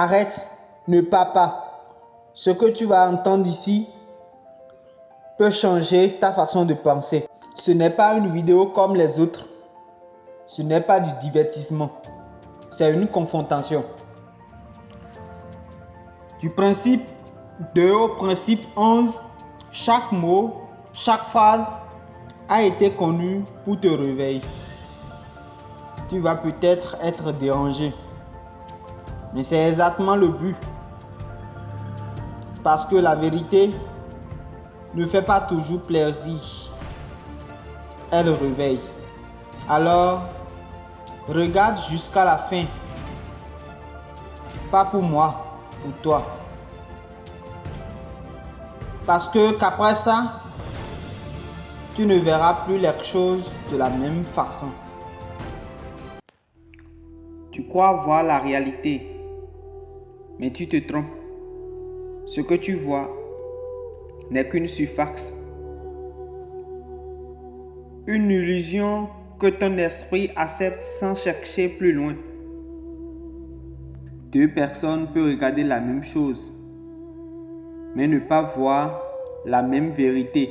Arrête, ne pars pas. Ce que tu vas entendre ici peut changer ta façon de penser. Ce n'est pas une vidéo comme les autres. Ce n'est pas du divertissement. C'est une confrontation. Du principe 2 au principe 11, chaque mot, chaque phrase a été connu pour te réveiller. Tu vas peut-être être dérangé, mais c'est exactement le but. Parce que la vérité ne fait pas toujours plaisir. Elle réveille. Alors, regarde jusqu'à la fin. Pas pour moi, pour toi. Parce que qu'après ça, tu ne verras plus les choses de la même façon. Tu crois voir la réalité, mais tu te trompes. Ce que tu vois n'est qu'une surface. Une illusion que ton esprit accepte sans chercher plus loin. Deux personnes peuvent regarder la même chose, mais ne pas voir la même vérité.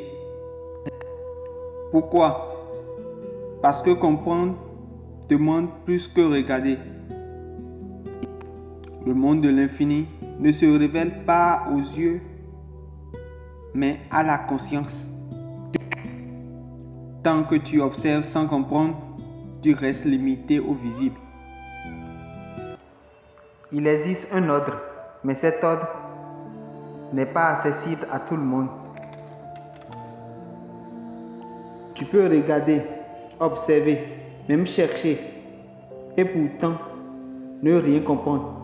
Pourquoi? Parce que comprendre demande plus que regarder. Le monde de l'infini ne se révèle pas aux yeux, mais à la conscience. Tant que tu observes sans comprendre, tu restes limité au visible. Il existe un ordre, mais cet ordre n'est pas accessible à tout le monde. Tu peux regarder, observer, même chercher, et pourtant ne rien comprendre.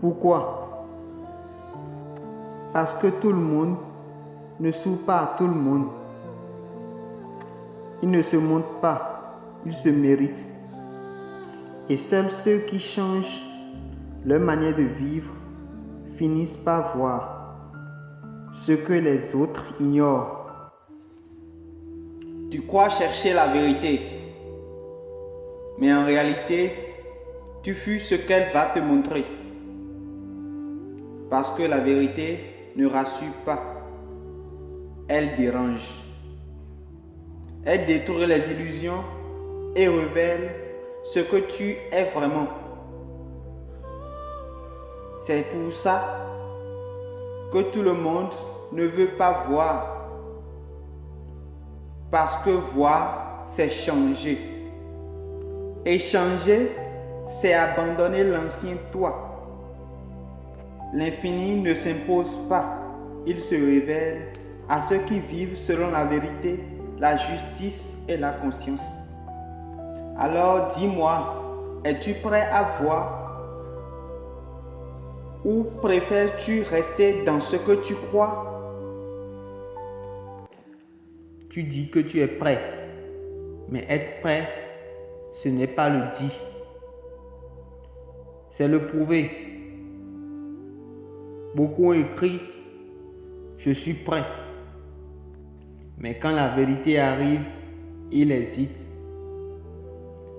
Pourquoi? Parce que tout le monde ne s'ouvre pas à tout le monde. Il ne se montre pas, il se mérite. Et seuls ceux qui changent leur manière de vivre finissent par voir ce que les autres ignorent. Tu crois chercher la vérité, mais en réalité, tu fuis ce qu'elle va te montrer. Parce que la vérité ne rassure pas, elle dérange. Elle détruit les illusions et révèle ce que tu es vraiment. C'est pour ça que tout le monde ne veut pas voir. Parce que voir, c'est changer. Et changer, c'est abandonner l'ancien toi. L'infini ne s'impose pas, il se révèle à ceux qui vivent selon la vérité, la justice et la conscience. Alors dis-moi, es-tu prêt à voir? Ou préfères-tu rester dans ce que tu crois? Tu dis que tu es prêt, mais être prêt, ce n'est pas le dire, c'est le prouver. Beaucoup ont écrit « Je suis prêt ». Mais quand la vérité arrive, ils hésitent.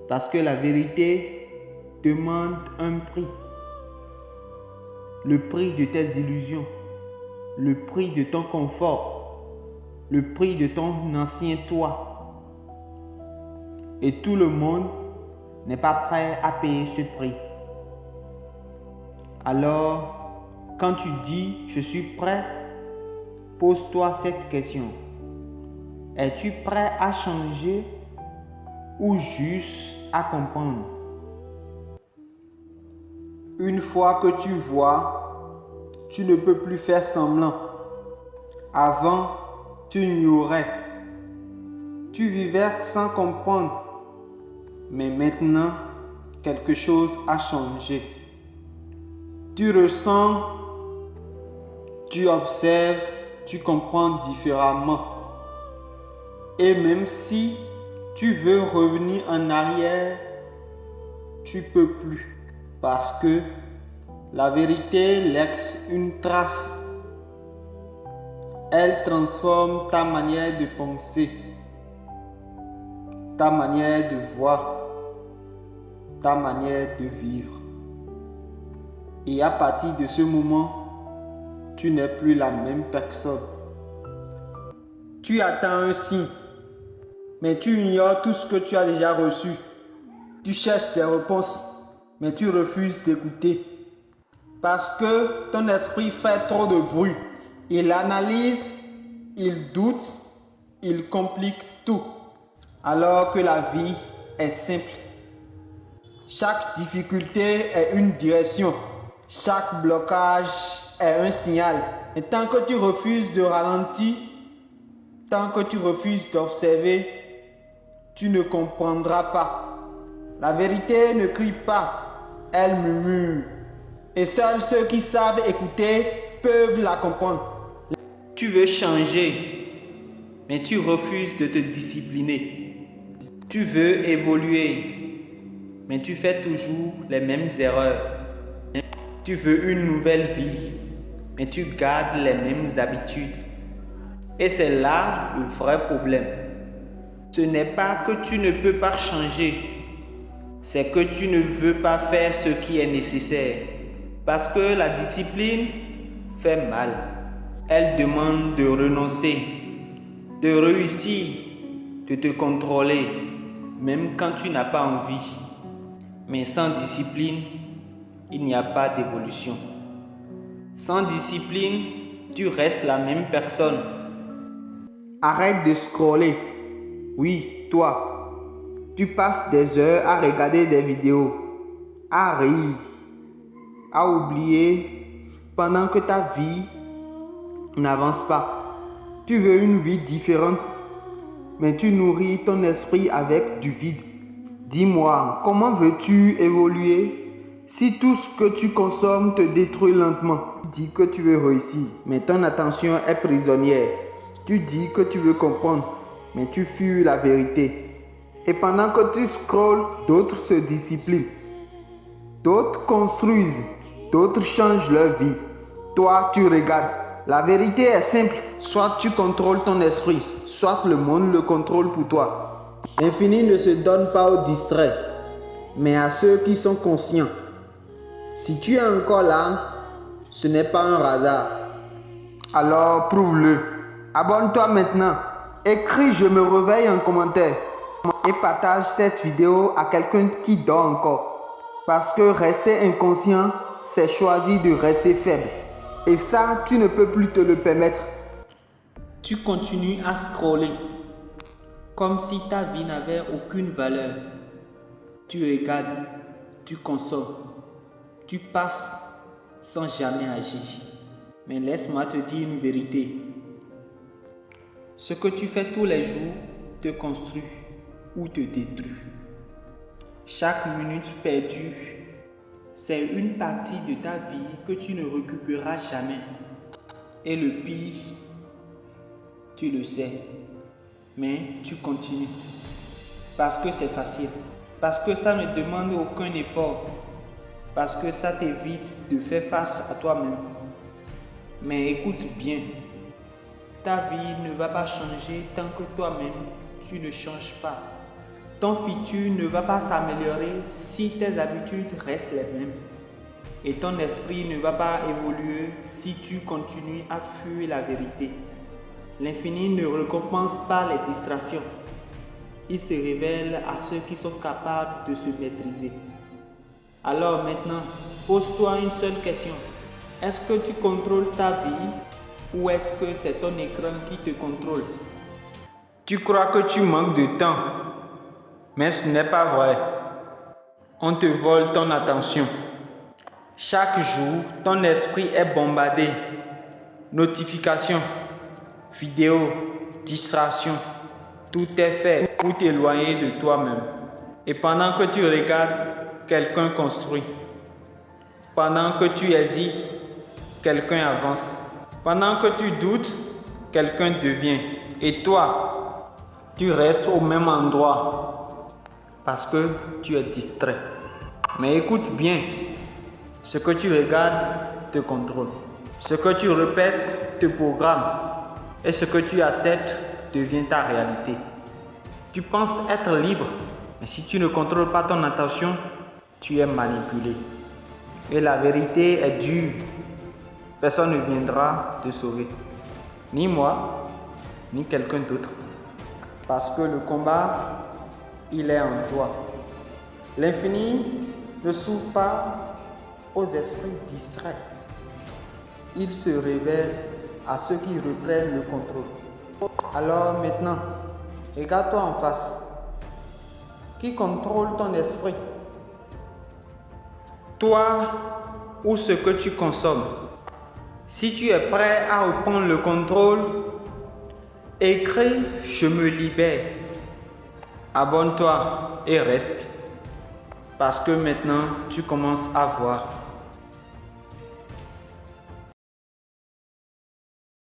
Parce que la vérité demande un prix. Le prix de tes illusions, le prix de ton confort, le prix de ton ancien toi. Et tout le monde n'est pas prêt à payer ce prix. Alors, quand tu dis « je suis prêt », pose-toi cette question. Es-tu prêt à changer ou juste à comprendre? Une fois que tu vois, tu ne peux plus faire semblant. Avant, tu ignorais. Tu vivais sans comprendre. Mais maintenant, quelque chose a changé. Tu ressens, tu observes, tu comprends différemment. Et même si tu veux revenir en arrière, tu peux plus. Parce que la vérité laisse une trace. Elle transforme ta manière de penser, ta manière de voir, ta manière de vivre. Et à partir de ce moment, tu n'es plus la même personne. Tu attends un signe, mais tu ignores tout ce que tu as déjà reçu. Tu cherches des réponses, mais tu refuses d'écouter. Parce que ton esprit fait trop de bruit. Il analyse, il doute, il complique tout. Alors que la vie est simple. Chaque difficulté est une direction. Chaque blocage est un signal. Et tant que tu refuses de ralentir, tant que tu refuses d'observer, tu ne comprendras pas. La vérité ne crie pas, elle murmure. Et seuls ceux qui savent écouter peuvent la comprendre. Tu veux changer, mais tu refuses de te discipliner. Tu veux évoluer, mais tu fais toujours les mêmes erreurs. Tu veux une nouvelle vie, mais tu gardes les mêmes habitudes. Et c'est là le vrai problème. Ce n'est pas que tu ne peux pas changer, c'est que tu ne veux pas faire ce qui est nécessaire. Parce que la discipline fait mal. Elle demande de renoncer, de réussir, de te contrôler, même quand tu n'as pas envie. Mais sans discipline, il n'y a pas d'évolution. Sans discipline, tu restes la même personne. Arrête de scroller. Oui, toi. Tu passes des heures à regarder des vidéos, à rire, à oublier pendant que ta vie n'avance pas. Tu veux une vie différente, mais tu nourris ton esprit avec du vide. Dis-moi, comment veux-tu évoluer si tout ce que tu consommes te détruit lentement? Tu dis que tu veux réussir, mais ton attention est prisonnière. Tu dis que tu veux comprendre, mais tu fuis la vérité. Et pendant que tu scrolles, d'autres se disciplinent. D'autres construisent, d'autres changent leur vie. Toi, tu regardes. La vérité est simple. Soit tu contrôles ton esprit, soit le monde le contrôle pour toi. L'infini ne se donne pas aux distraits, mais à ceux qui sont conscients. Si tu es encore là, ce n'est pas un hasard. Alors prouve-le. Abonne-toi maintenant. Écris "je me réveille" en commentaire. Et partage cette vidéo à quelqu'un qui dort encore. Parce que rester inconscient, c'est choisir de rester faible. Et ça, tu ne peux plus te le permettre. Tu continues à scroller, comme si ta vie n'avait aucune valeur. Tu regardes, tu consommes, tu passes sans jamais agir. Mais laisse-moi te dire une vérité. Ce que tu fais tous les jours te construit ou te détruit. Chaque minute perdue, c'est une partie de ta vie que tu ne récupéreras jamais. Et le pire, tu le sais, mais tu continues. Parce que c'est facile, parce que ça ne demande aucun effort, parce que ça t'évite de faire face à toi-même. Mais écoute bien, ta vie ne va pas changer tant que toi-même tu ne changes pas. Ton futur ne va pas s'améliorer si tes habitudes restent les mêmes. Et ton esprit ne va pas évoluer si tu continues à fuir la vérité. L'infini ne récompense pas les distractions. Il se révèle à ceux qui sont capables de se maîtriser. Alors maintenant, pose-toi une seule question. Est-ce que tu contrôles ta vie ou est-ce que c'est ton écran qui te contrôle? Tu crois que tu manques de temps, mais ce n'est pas vrai. On te vole ton attention. Chaque jour, ton esprit est bombardé. Notifications, vidéos, distractions. Tout est fait pour t'éloigner de toi-même. Et pendant que tu regardes, quelqu'un construit. Pendant que tu hésites, quelqu'un avance. Pendant que tu doutes, quelqu'un devient. Et toi, tu restes au même endroit parce que tu es distrait. Mais écoute bien, ce que tu regardes te contrôle. Ce que tu répètes te programme. Et ce que tu acceptes devient ta réalité. Tu penses être libre, mais si tu ne contrôles pas ton attention, tu es manipulé. Et la vérité est dure. Personne ne viendra te sauver. Ni moi, ni quelqu'un d'autre. Parce que le combat, il est en toi. L'infini ne s'ouvre pas aux esprits distraits. Il se révèle à ceux qui reprennent le contrôle. Alors maintenant, regarde-toi en face. Qui contrôle ton esprit? Toi ou ce que tu consommes? Si tu es prêt à reprendre le contrôle, écris « Je me libère ». Abonne-toi et reste. Parce que maintenant, tu commences à voir.